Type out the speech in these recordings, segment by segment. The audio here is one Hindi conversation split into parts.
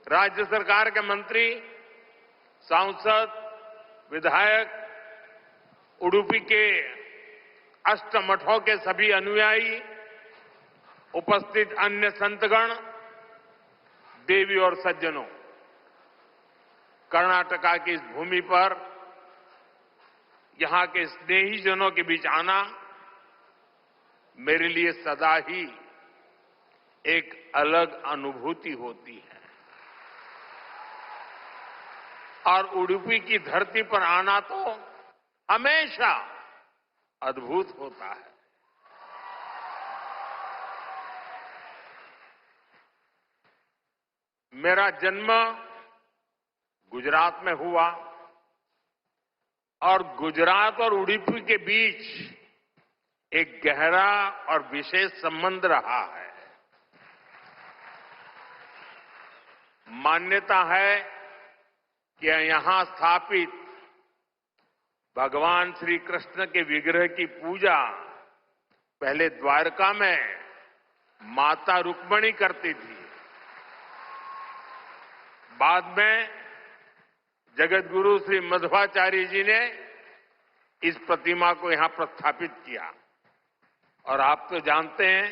राज्य सरकार के मंत्री, सांसद, विधायक, उडुपी के अष्टमठों के सभी अनुयायी, उपस्थित अन्य संतगण, देवी और सज्जनों, कर्नाटका की इस भूमि पर यहां के स्नेहीजनों के बीच आना मेरे लिए सदा ही एक अलग अनुभूति होती है और उडुपी की धरती पर आना तो हमेशा अद्भुत होता है। मेरा जन्म गुजरात में हुआ और गुजरात और उडुपी के बीच एक गहरा और विशेष संबंध रहा है। मान्यता है कि यहां स्थापित भगवान श्री कृष्ण के विग्रह की पूजा पहले द्वारका में माता रुक्मिणी करती थी। बाद में जगत गुरु श्री मध्वाचार्य जी ने इस प्रतिमा को यहां प्रस्थापित किया और आप तो जानते हैं,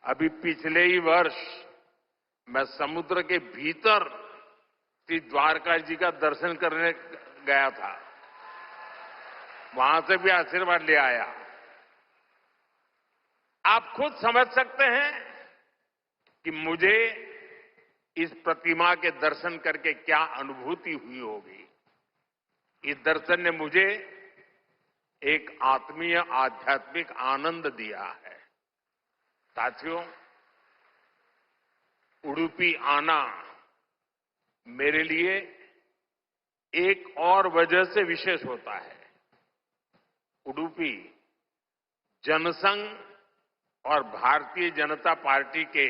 अभी पिछले ही वर्ष मैं समुद्र के भीतर श्री द्वारका जी का दर्शन करने गया था, वहां से भी आशीर्वाद ले आया। आप खुद समझ सकते हैं कि मुझे इस प्रतिमा के दर्शन करके क्या अनुभूति हुई होगी। इस दर्शन ने मुझे एक आत्मीय आध्यात्मिक आनंद दिया है। साथियों, उडुपी आना मेरे लिए एक और वजह से विशेष होता है। उडुपी जनसंघ और भारतीय जनता पार्टी के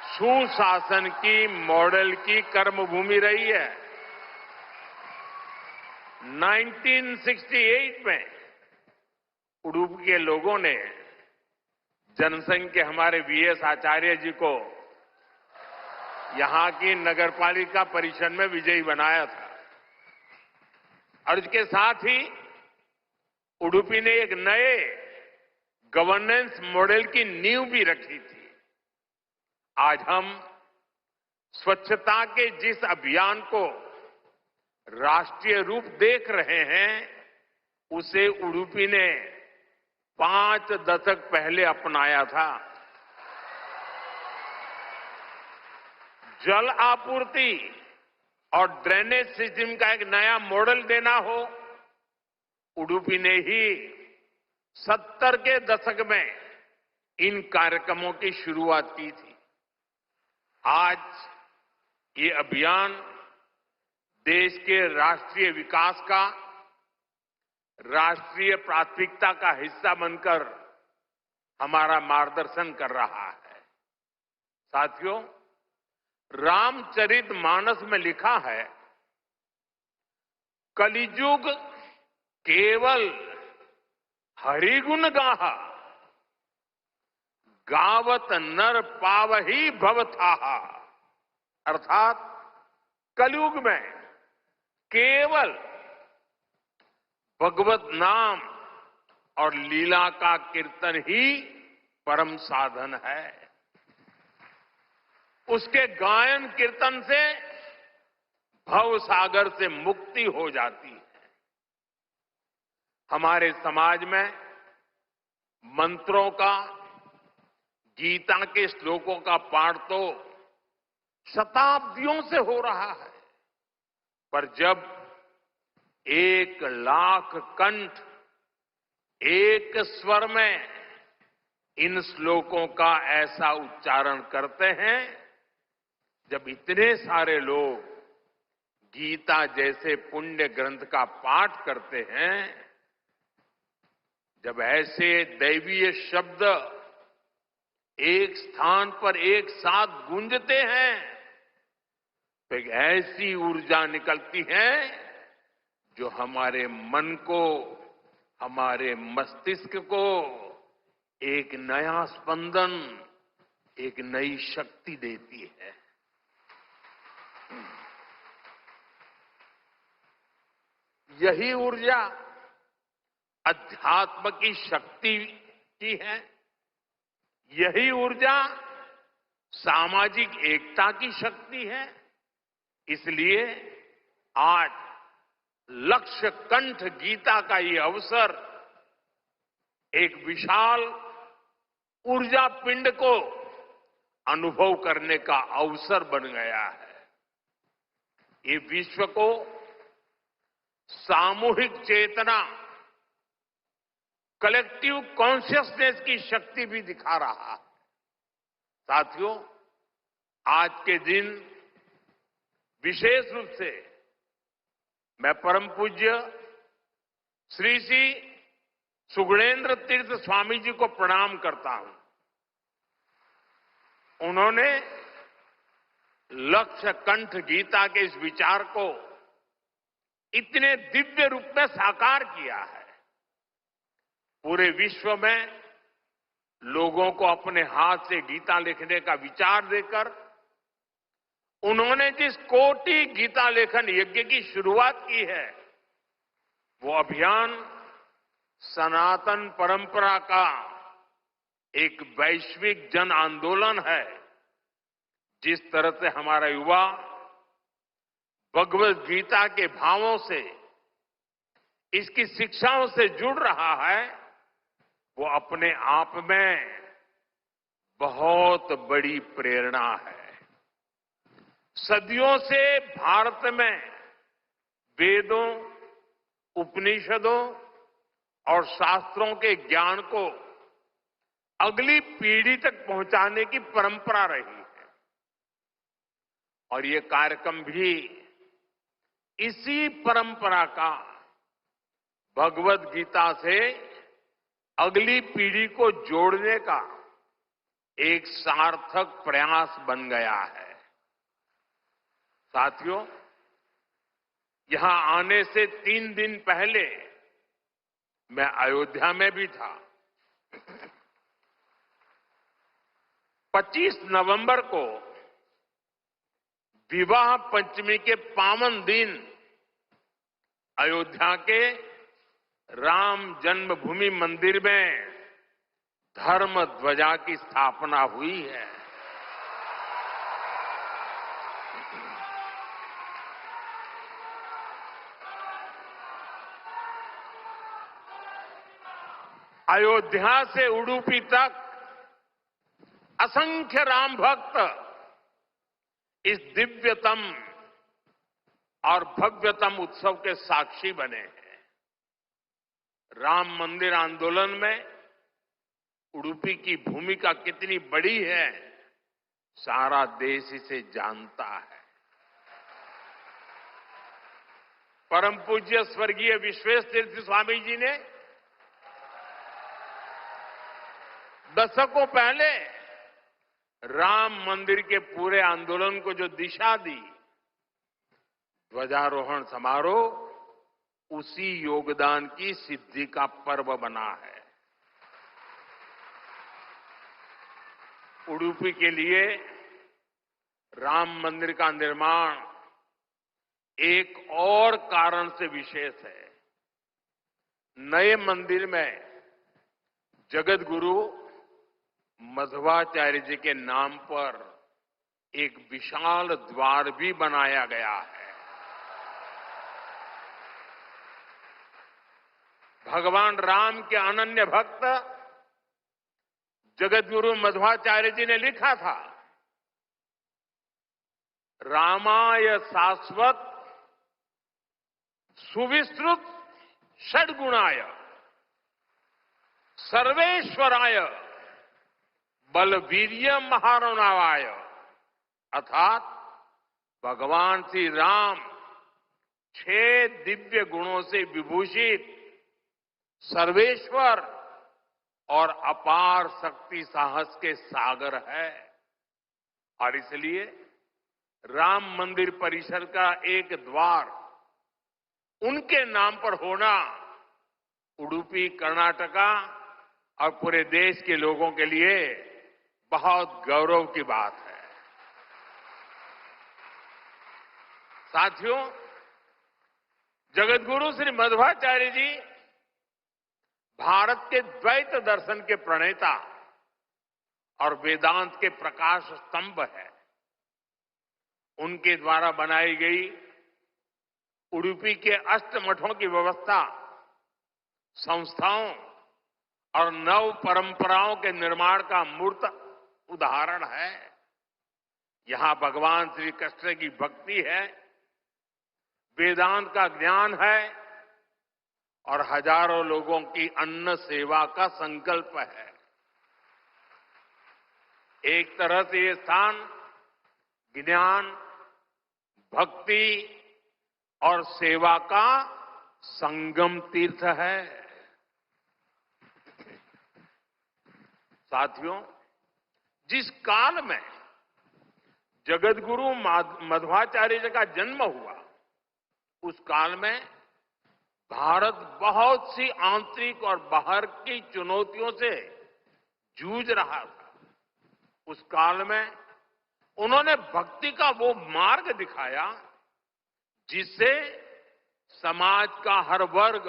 सुशासन की मॉडल की कर्मभूमि रही है। 1968 में उडुपी के लोगों ने जनसंघ के हमारे वीएस आचार्य जी को यहां की नगरपालिका परिषद में विजयी बनाया था और इसके साथ ही उडुपी ने एक नए गवर्नेंस मॉडल की नींव भी रखी थी। आज हम स्वच्छता के जिस अभियान को राष्ट्रीय रूप देख रहे हैं, उसे उडुपी ने 5 दशक पहले अपनाया था। जल आपूर्ति और ड्रेनेज सिस्टम का एक नया मॉडल देना हो, उडुपी ने ही 70 के दशक में इन कार्यक्रमों की शुरुआत की थी। आज ये अभियान देश के राष्ट्रीय विकास का राष्ट्रीय प्राथमिकता का हिस्सा बनकर हमारा मार्गदर्शन कर रहा है। साथियों, रामचरितमानस में लिखा है, कलिजुग केवल हरिगुण गाहा, गावत नर पावही भवथाहा। अर्थात कलयुग में केवल भगवत नाम और लीला का कीर्तन ही परम साधन है। उसके गायन कीर्तन से भव सागर से मुक्ति हो जाती है। हमारे समाज में मंत्रों का, गीता के श्लोकों का पाठ तो शताब्दियों से हो रहा है, पर जब 1 लाख कंठ एक स्वर में इन श्लोकों का ऐसा उच्चारण करते हैं, जब इतने सारे लोग गीता जैसे पुण्य ग्रंथ का पाठ करते हैं, जब ऐसे दैवीय शब्द एक स्थान पर एक साथ गूंजते हैं, तो एक ऐसी ऊर्जा निकलती है जो हमारे मन को, हमारे मस्तिष्क को एक नया स्पंदन, एक नई शक्ति देती है। यही ऊर्जा अध्यात्म की शक्ति की है। यही ऊर्जा सामाजिक एकता की शक्ति है। इसलिए आज लक्ष्य कंठ गीता का ये अवसर एक विशाल ऊर्जा पिंड को अनुभव करने का अवसर बन गया है। ये विश्व को सामूहिक चेतना, कलेक्टिव कॉन्शियसनेस की शक्ति भी दिखा रहा है। साथियों, आज के दिन विशेष रूप से मैं परम पूज्य श्री श्री सुगुणेन्द्र तीर्थ स्वामी जी को प्रणाम करता हूं। उन्होंने लक्ष्य कंठ गीता के इस विचार को इतने दिव्य रूप में साकार किया है। पूरे विश्व में लोगों को अपने हाथ से गीता लिखने का विचार देकर उन्होंने जिस कोटि गीता लेखन यज्ञ की शुरुआत की है, वो अभियान सनातन परंपरा का एक वैश्विक जन आंदोलन है। जिस तरह से हमारा युवा भगवत गीता के भावों से, इसकी शिक्षाओं से जुड़ रहा है, वो अपने आप में बहुत बड़ी प्रेरणा है। सदियों से भारत में वेदों, उपनिषदों और शास्त्रों के ज्ञान को अगली पीढ़ी तक पहुंचाने की परंपरा रही है। और ये कार्यक्रम भी इसी परंपरा का भगवत गीता से अगली पीढ़ी को जोड़ने का एक सार्थक प्रयास बन गया है। साथियों, यहां आने से 3 दिन पहले मैं अयोध्या में भी था। 25 नवंबर को विवाह पंचमी के पावन दिन अयोध्या के राम जन्मभूमि मंदिर में धर्म ध्वजा की स्थापना हुई है। अयोध्या से उडुपी तक असंख्य राम भक्त इस दिव्यतम और भव्यतम उत्सव के साक्षी बने हैं। राम मंदिर आंदोलन में उडुपी की भूमिका कितनी बड़ी है, सारा देश इसे जानता है। परम पूज्य स्वर्गीय विश्वेश तीर्थ स्वामी जी ने दशकों पहले राम मंदिर के पूरे आंदोलन को जो दिशा दी, ध्वजारोहण समारोह उसी योगदान की सिद्धि का पर्व बना है। उडुपी के लिए राम मंदिर का निर्माण एक और कारण से विशेष है। नए मंदिर में जगत गुरु मध्वाचार्य जी के नाम पर एक विशाल द्वार भी बनाया गया है। भगवान राम के अनन्य भक्त जगत गुरु मध्वाचार्य जी ने लिखा था, रामाय शाश्वत सुविस्तृत षड्गुणाय सर्वेश्वराय बलवीर्य महारणवाय, अर्थात भगवान श्री राम 6 दिव्य गुणों से विभूषित सर्वेश्वर और अपार शक्ति साहस के सागर है। और इसलिए राम मंदिर परिसर का एक द्वार उनके नाम पर होना उडुपी, कर्नाटका और पूरे देश के लोगों के लिए बहुत गौरव की बात है। साथियों, जगतगुरु श्री मध्वाचार्य जी भारत के द्वैत दर्शन के प्रणेता और वेदांत के प्रकाश स्तंभ है। उनके द्वारा बनाई गई उडुपी के अष्टमठों की व्यवस्था संस्थाओं और नव परंपराओं के निर्माण का मूर्त उदाहरण है। यहां भगवान श्री कृष्ण की भक्ति है, वेदांत का ज्ञान है और हजारों लोगों की अन्न सेवा का संकल्प है। एक तरह से ये स्थान ज्ञान, भक्ति और सेवा का संगम तीर्थ है। साथियों, जिस काल में जगतगुरु मध्वाचार्य जी का जन्म हुआ, उस काल में भारत बहुत सी आंतरिक और बाहर की चुनौतियों से जूझ रहा था। उस काल में उन्होंने भक्ति का वो मार्ग दिखाया जिससे समाज का हर वर्ग,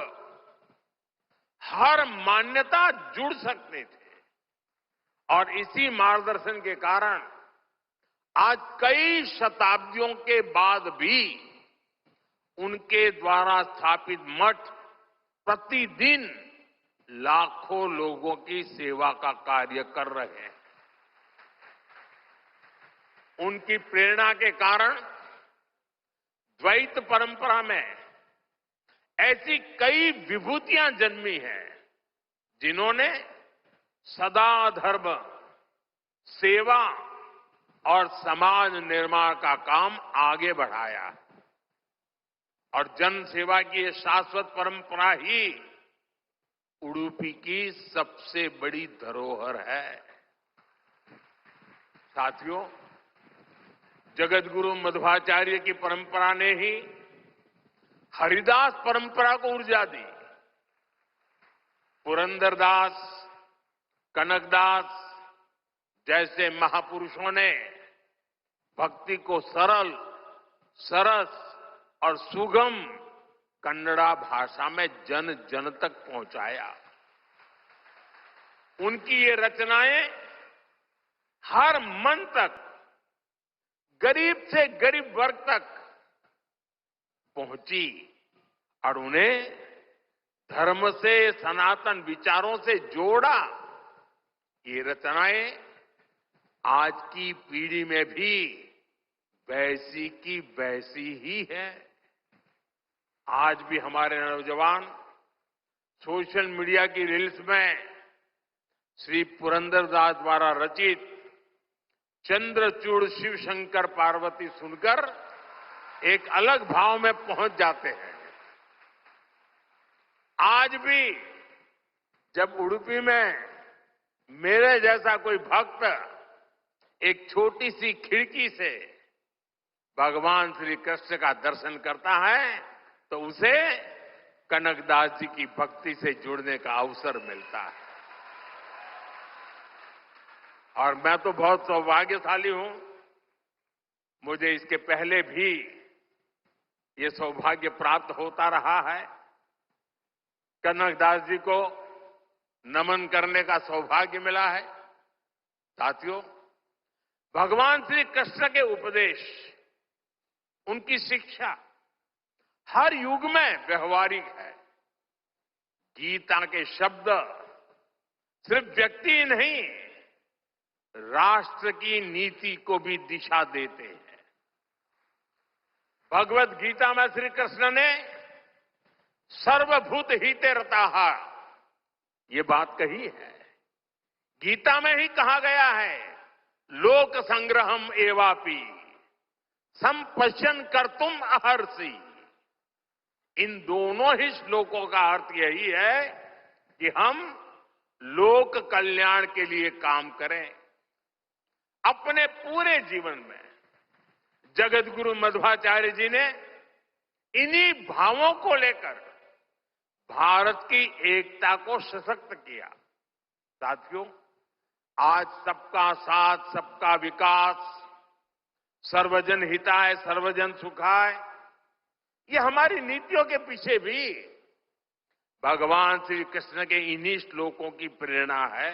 हर मान्यता जुड़ सकते थे। और इसी मार्गदर्शन के कारण आज कई शताब्दियों के बाद भी उनके द्वारा स्थापित मठ प्रतिदिन लाखों लोगों की सेवा का कार्य कर रहे हैं। उनकी प्रेरणा के कारण द्वैत परंपरा में ऐसी कई विभूतियां जन्मी हैं जिन्होंने सदा धर्म, सेवा और समाज निर्माण का काम आगे बढ़ाया। और जन सेवा की ये शाश्वत परंपरा ही उडुपी की सबसे बड़ी धरोहर है। साथियों, जगतगुरु मध्वाचार्य की परंपरा ने ही हरिदास परंपरा को ऊर्जा दी। पुरंदरदास, कनकदास जैसे महापुरुषों ने भक्ति को सरल, सरस और सुगम कन्नड़ा भाषा में जन जन तक पहुंचाया। उनकी ये रचनाएं हर मन तक, गरीब से गरीब वर्ग तक पहुंची और उन्हें धर्म से, सनातन विचारों से जोड़ा। ये रचनाएं आज की पीढ़ी में भी वैसी की वैसी ही है। आज भी हमारे नौजवान सोशल मीडिया की रील्स में श्री पुरंदरदास द्वारा रचित चंद्रचूड़ शिव शंकर पार्वती सुनकर एक अलग भाव में पहुंच जाते हैं। आज भी जब उडुपी में मेरे जैसा कोई भक्त एक छोटी सी खिड़की से भगवान श्री कृष्ण का दर्शन करता है तो उसे कनकदास जी की भक्ति से जुड़ने का अवसर मिलता है। और मैं तो बहुत सौभाग्यशाली हूं, मुझे इसके पहले भी ये सौभाग्य प्राप्त होता रहा है। कनकदास जी को नमन करने का सौभाग्य मिला है। साथियों, भगवान श्री कृष्ण के उपदेश, उनकी शिक्षा हर युग में व्यवहारिक है। गीता के शब्द सिर्फ व्यक्ति नहीं, राष्ट्र की नीति को भी दिशा देते हैं। भगवत गीता में श्री कृष्ण ने सर्वभूत हिते रताः ये बात कही है। गीता में ही कहा गया है, लोक संग्रहम एवापि संपश्यन कर्तुम अहर्षि। इन दोनों ही श्लोकों का अर्थ यही है कि हम लोक कल्याण के लिए काम करें। अपने पूरे जीवन में जगतगुरु मध्वाचार्य जी ने इन्हीं भावों को लेकर भारत की एकता को सशक्त किया। साथियों, आज सबका साथ, सबका विकास, सर्वजन हिताय, सर्वजन सुखाय, ये हमारी नीतियों के पीछे भी भगवान श्री कृष्ण के इन्हीं श्लोकों की प्रेरणा है।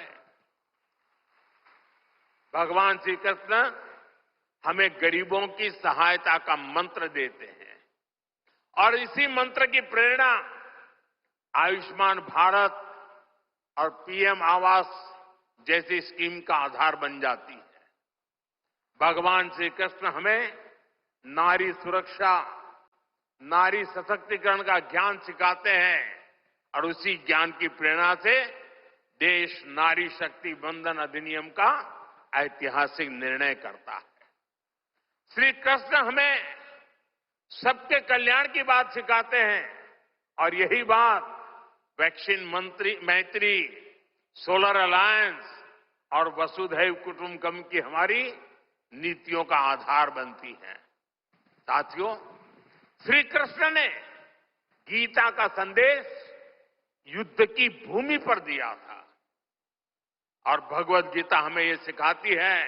भगवान श्री कृष्ण हमें गरीबों की सहायता का मंत्र देते हैं और इसी मंत्र की प्रेरणा आयुष्मान भारत और पीएम आवास जैसी स्कीम का आधार बन जाती है। भगवान श्री कृष्ण हमें नारी सुरक्षा, नारी सशक्तिकरण का ज्ञान सिखाते हैं और उसी ज्ञान की प्रेरणा से देश नारी शक्ति बंधन अधिनियम का ऐतिहासिक निर्णय करता है। श्री कृष्ण हमें सबके कल्याण की बात सिखाते हैं और यही बात वैक्सीन मैत्री, सोलर अलायंस और वसुधैव कुटुंबकम की हमारी नीतियों का आधार बनती है। साथियों, श्री कृष्ण ने गीता का संदेश युद्ध की भूमि पर दिया था और भगवत गीता हमें ये सिखाती है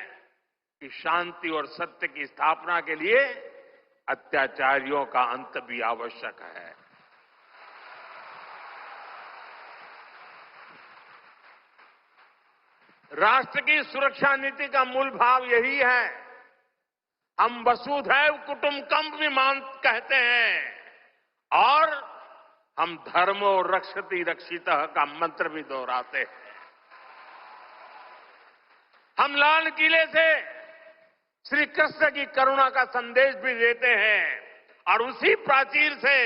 कि शांति और सत्य की स्थापना के लिए अत्याचारियों का अंत भी आवश्यक है। राष्ट्र की सुरक्षा नीति का मूल भाव यही है। हम वसुधैव कुटुंबकम भी कहते हैं और हम धर्मो रक्षति रक्षितः का मंत्र भी दोहराते हैं। हम लाल किले से श्री कृष्ण की करुणा का संदेश भी देते हैं और उसी प्राचीर से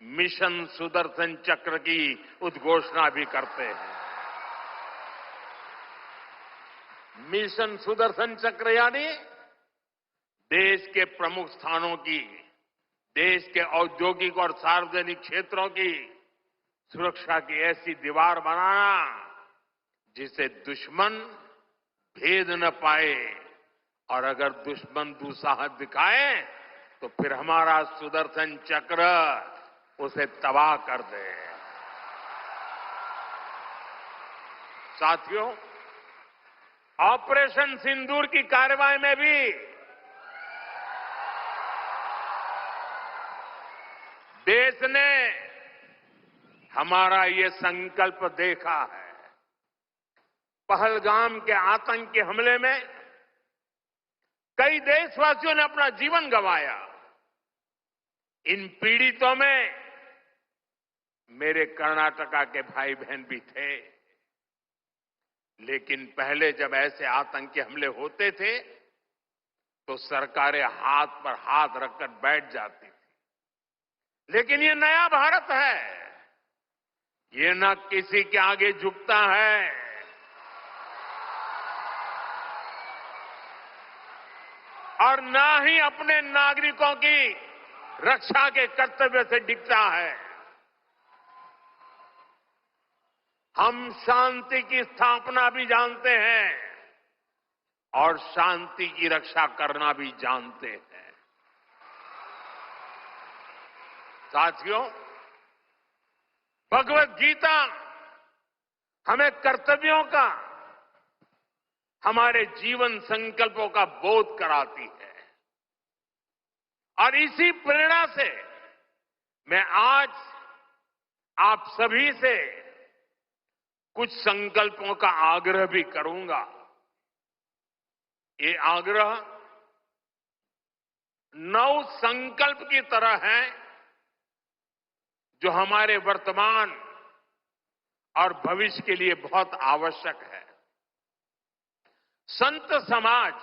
मिशन सुदर्शन चक्र की उद्घोषणा भी करते हैं। मिशन सुदर्शन चक्र यानी देश के प्रमुख स्थानों की, देश के औद्योगिक और सार्वजनिक क्षेत्रों की सुरक्षा की ऐसी दीवार बनाना जिसे दुश्मन भेद न पाए और अगर दुश्मन दुस्साहस दिखाए तो फिर हमारा सुदर्शन चक्र उसे तबाह कर दे। साथियों, ऑपरेशन सिंदूर की कार्रवाई में भी देश ने हमारा ये संकल्प देखा है। पहलगाम के आतंकी हमले में कई देशवासियों ने अपना जीवन गंवाया। इन पीड़ितों में मेरे कर्नाटका के भाई बहन भी थे। लेकिन पहले जब ऐसे आतंकी हमले होते थे तो सरकारें हाथ पर हाथ रखकर बैठ जाती थी। लेकिन ये नया भारत है, ये न किसी के आगे झुकता है और न ही अपने नागरिकों की रक्षा के कर्तव्य से डिगता है। हम शांति की स्थापना भी जानते हैं और शांति की रक्षा करना भी जानते हैं। साथियों, भगवत गीता हमें कर्तव्यों का, हमारे जीवन संकल्पों का बोध कराती है और इसी प्रेरणा से मैं आज आप सभी से कुछ संकल्पों का आग्रह भी करूंगा। ये आग्रह 9 संकल्प की तरह है जो हमारे वर्तमान और भविष्य के लिए बहुत आवश्यक है। संत समाज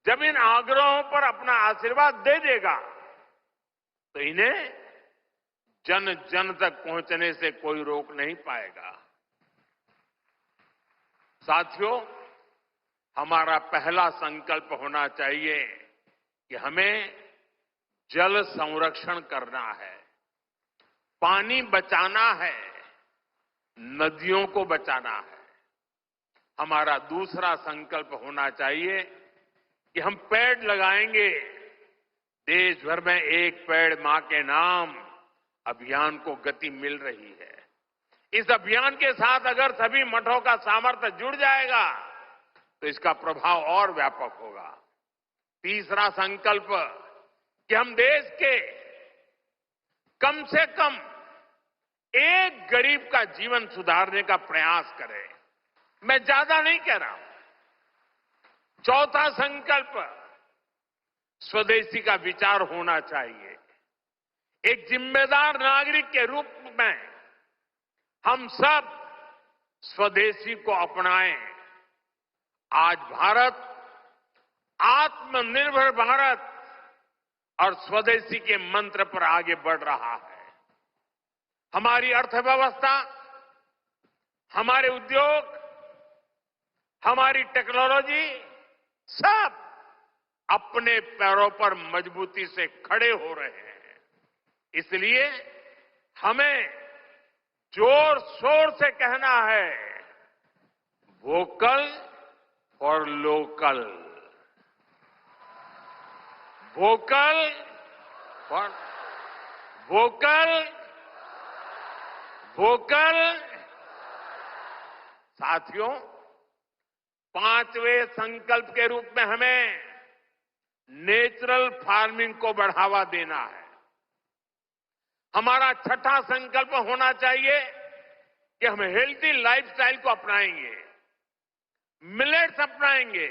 जब इन आग्रहों पर अपना आशीर्वाद दे देगा तो इन्हें जन जन तक पहुंचने से कोई रोक नहीं पाएगा। साथियों, हमारा पहला संकल्प होना चाहिए कि हमें जल संरक्षण करना है, पानी बचाना है, नदियों को बचाना है। हमारा दूसरा संकल्प होना चाहिए कि हम पेड़ लगाएंगे। देश भर में एक पेड़ मां के नाम अभियान को गति मिल रही है। इस अभियान के साथ अगर सभी मठों का सामर्थ्य जुड़ जाएगा तो इसका प्रभाव और व्यापक होगा। तीसरा संकल्प कि हम देश के कम से कम एक गरीब का जीवन सुधारने का प्रयास करें। मैं ज्यादा नहीं कह रहा हूं। चौथा संकल्प स्वदेशी का विचार होना चाहिए। एक जिम्मेदार नागरिक के रूप में हम सब स्वदेशी को अपनाएं। आज भारत आत्मनिर्भर भारत और स्वदेशी के मंत्र पर आगे बढ़ रहा है। हमारी अर्थव्यवस्था, हमारे उद्योग, हमारी टेक्नोलॉजी सब अपने पैरों पर मजबूती से खड़े हो रहे हैं। इसलिए हमें जोर शोर से कहना है, vocal for local, vocal for vocal, vocal. साथियों, पांचवें संकल्प के रूप में हमें नेचुरल फार्मिंग को बढ़ावा देना है। हमारा छठा संकल्प होना चाहिए कि हम हेल्थी लाइफस्टाइल को अपनाएंगे, मिलेट्स अपनाएंगे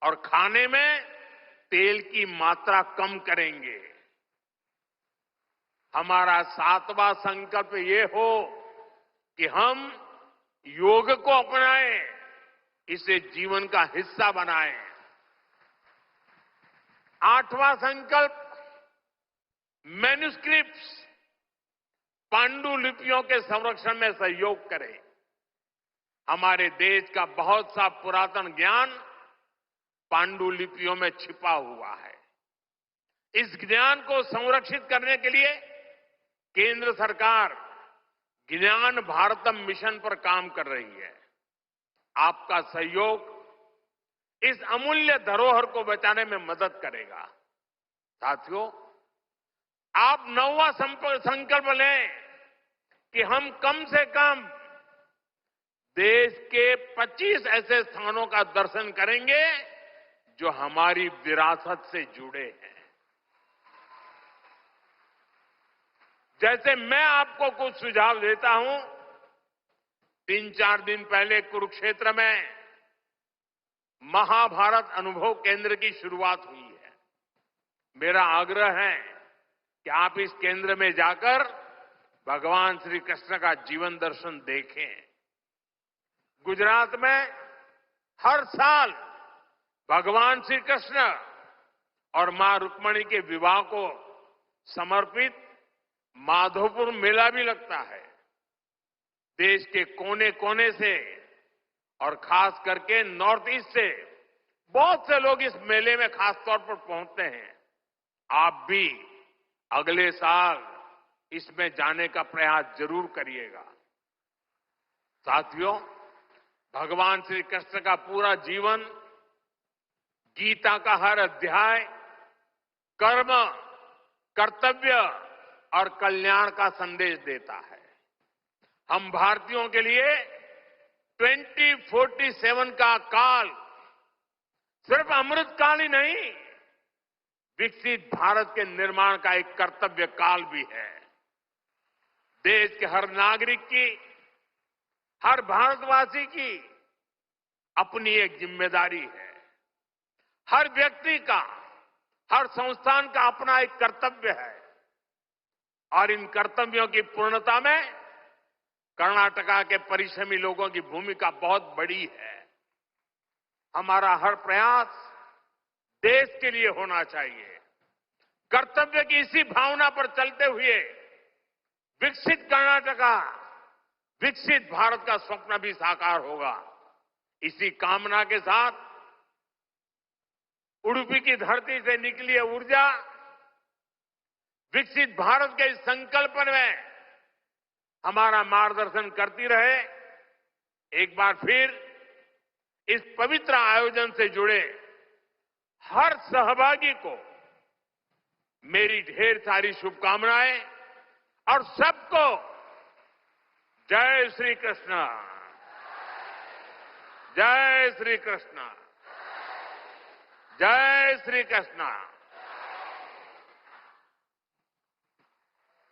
और खाने में तेल की मात्रा कम करेंगे। हमारा सातवां संकल्प ये हो कि हम योग को अपनाएं, इसे जीवन का हिस्सा बनाएं। आठवां संकल्प मैन्युस्क्रिप्ट्स, पांडुलिपियों के संरक्षण में सहयोग करें। हमारे देश का बहुत सा पुरातन ज्ञान पांडुलिपियों में छिपा हुआ है। इस ज्ञान को संरक्षित करने के लिए केंद्र सरकार ज्ञान भारतम मिशन पर काम कर रही है। आपका सहयोग इस अमूल्य धरोहर को बचाने में मदद करेगा। साथियों, आप नौवां संकल्प लें कि हम कम से कम देश के 25 ऐसे स्थानों का दर्शन करेंगे जो हमारी विरासत से जुड़े हैं। जैसे मैं आपको कुछ सुझाव देता हूं, 3-4 दिन पहले कुरुक्षेत्र में महाभारत अनुभव केंद्र की शुरुआत हुई है। मेरा आग्रह है कि आप इस केंद्र में जाकर भगवान श्री कृष्ण का जीवन दर्शन देखें। गुजरात में हर साल भगवान श्री कृष्ण और मां रुक्मणी के विवाह को समर्पित माधोपुर मेला भी लगता है। देश के कोने कोने से और खास करके नॉर्थ ईस्ट से बहुत से लोग इस मेले में खास तौर पर पहुंचते हैं। आप भी अगले साल इसमें जाने का प्रयास जरूर करिएगा। साथियों, भगवान श्री कृष्ण का पूरा जीवन, गीता का हर अध्याय कर्म, कर्तव्य और कल्याण का संदेश देता है। हम भारतीयों के लिए 2047 का काल सिर्फ अमृत काल ही नहीं, विकसित भारत के निर्माण का एक कर्तव्य काल भी है। देश के हर नागरिक की, हर भारतवासी की अपनी एक जिम्मेदारी है। हर व्यक्ति का, हर संस्थान का अपना एक कर्तव्य है और इन कर्तव्यों की पूर्णता में कर्नाटका के परिश्रमी लोगों की भूमिका बहुत बड़ी है। हमारा हर प्रयास देश के लिए होना चाहिए। कर्तव्य की इसी भावना पर चलते हुए विकसित कर्नाटका, विकसित भारत का स्वप्न भी साकार होगा। इसी कामना के साथ उडुपी की धरती से निकली है ऊर्जा विकसित भारत के इस संकल्प में हमारा मार्गदर्शन करती रहे। एक बार फिर इस पवित्र आयोजन से जुड़े हर सहभागी को मेरी ढेर सारी शुभकामनाएं और सबको जय श्री कृष्ण। जय श्री कृष्ण। जय श्री कृष्ण।